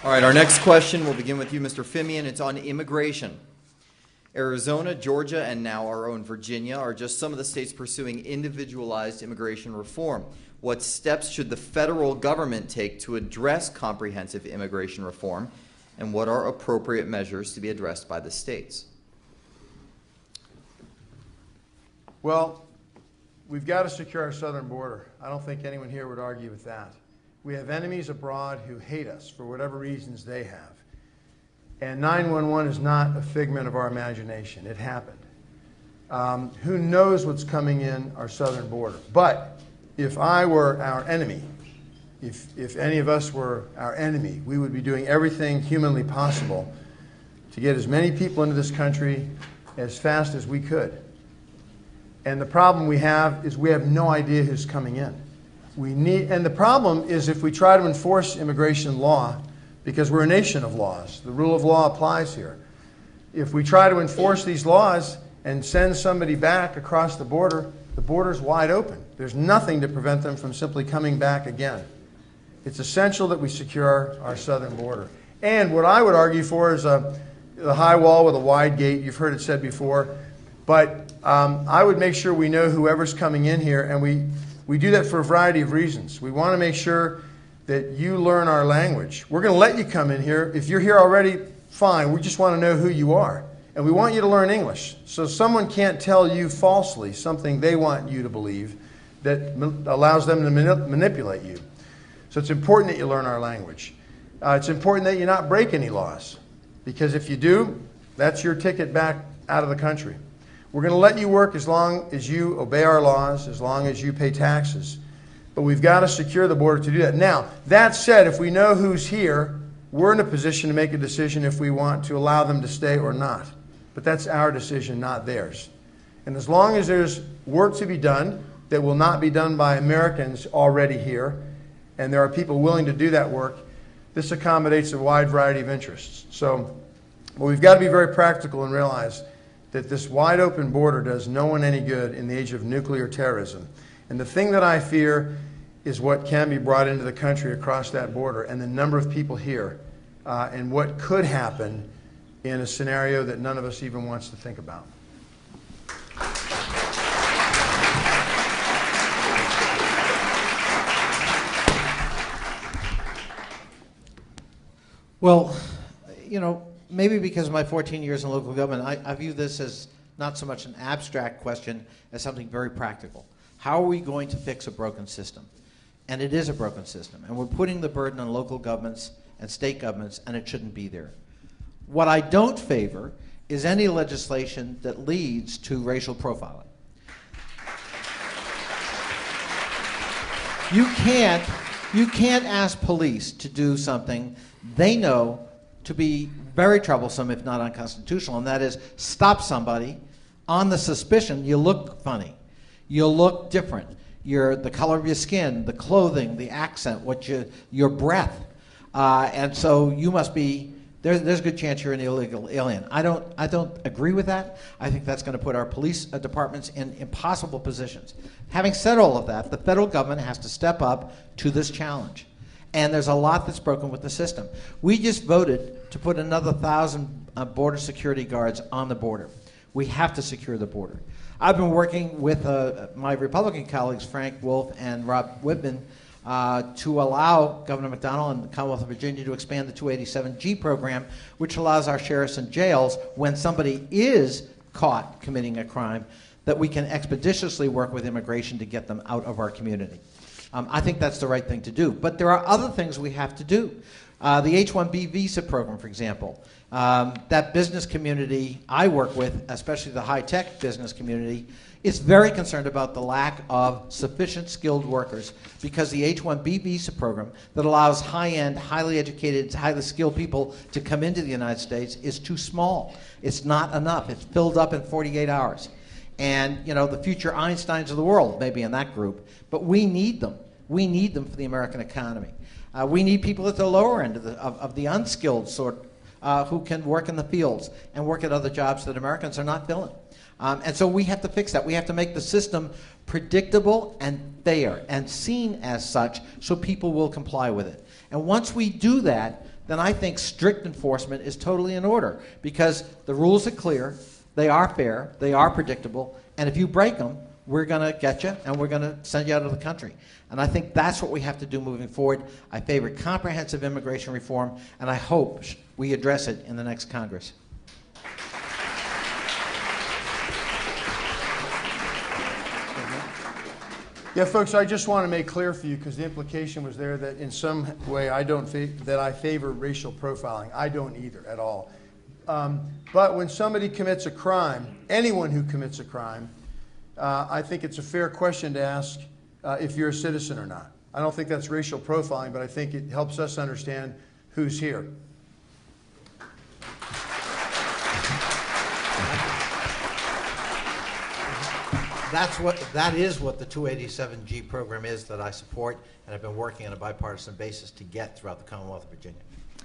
All right, our next question, we'll begin with you, Mr. Fimian. It's on immigration. Arizona, Georgia, and now our own Virginia are just some of the states pursuing individualized immigration reform. What steps should the federal government take to address comprehensive immigration reform, and what are appropriate measures to be addressed by the states? Well, we've got to secure our southern border. I don't think anyone here would argue with that. We have enemies abroad who hate us for whatever reasons they have. And 9/11 is not a figment of our imagination. It happened. Who knows what's coming in our southern border? But if I were our enemy, if any of us were our enemy, we would be doing everything humanly possible to get as many people into this country as fast as we could. And the problem we have is we have no idea who's coming in. And the problem is if we try to enforce immigration law, because we're a nation of laws, the rule of law applies here. If we try to enforce these laws and send somebody back across the border's wide open. There's nothing to prevent them from simply coming back again. It's essential that we secure our southern border. And what I would argue for is the high wall with a wide gate. You've heard it said before. But I would make sure we know whoever's coming in here, and we do that for a variety of reasons. We want to make sure that you learn our language. We're going to let you come in here. If you're here already, fine. We just want to know who you are. And we want you to learn English. So someone can't tell you falsely something they want you to believe that allows them to manipulate you. So it's important that you learn our language. It's important that you not break any laws. Because if you do, that's your ticket back out of the country. We're going to let you work as long as you obey our laws, as long as you pay taxes. But we've got to secure the border to do that. Now, that said, if we know who's here, we're in a position to make a decision if we want to allow them to stay or not. But that's our decision, not theirs. And as long as there's work to be done that will not be done by Americans already here, and there are people willing to do that work, this accommodates a wide variety of interests. So, well, we've got to be very practical and realize that this wide open border does no one any good in the age of nuclear terrorism. And the thing that I fear is what can be brought into the country across that border and the number of people here and what could happen in a scenario that none of us even wants to think about. Well, you know, maybe because of my 14 years in local government, I view this as not so much an abstract question as something very practical. How are we going to fix a broken system? And it is a broken system. And we're putting the burden on local governments and state governments, and it shouldn't be there. What I don't favor is any legislation that leads to racial profiling. You can't ask police to do something they know to be very troublesome, if not unconstitutional, and that is stop somebody on the suspicion you look funny, you look different, the color of your skin, the clothing, the accent, your breath, and so you must be. There's a good chance you're an illegal alien. I don't agree with that. I think that's going to put our police departments in impossible positions. Having said all of that, the federal government has to step up to this challenge. And there's a lot that's broken with the system. We just voted to put another 1,000 border security guards on the border. We have to secure the border. I've been working with my Republican colleagues, Frank Wolf and Rob Whitman, to allow Governor McDonnell and the Commonwealth of Virginia to expand the 287G program, which allows our sheriffs and jails, when somebody is caught committing a crime, that we can expeditiously work with immigration to get them out of our community. I think that's the right thing to do. But there are other things we have to do. The H-1B visa program, for example. That business community I work with, especially the high-tech business community, is very concerned about the lack of sufficient skilled workers because the H-1B visa program that allows high-end, highly educated, highly skilled people to come into the United States is too small. It's not enough. It's filled up in 48 hours. And, you know, the future Einsteins of the world may be in that group. But we need them. We need them for the American economy. We need people at the lower end of the unskilled sort who can work in the fields and work at other jobs that Americans are not filling. And so we have to fix that. We have to make the system predictable and fair and seen as such so people will comply with it. And once we do that, then I think strict enforcement is totally in order, because the rules are clear, they are fair, they are predictable, and if you break them, we're going to get you and we're going to send you out of the country. And I think that's what we have to do moving forward. I favor comprehensive immigration reform, and I hope we address it in the next Congress. Yeah, folks, I just want to make clear for you, because the implication was there that in some way that I favor racial profiling. I don't either at all. But when somebody commits a crime, anyone who commits a crime, I think it's a fair question to ask if you're a citizen or not. I don't think that's racial profiling, but I think it helps us understand who's here. That is what the 287G program is that I support, and I've been working on a bipartisan basis to get throughout the Commonwealth of Virginia.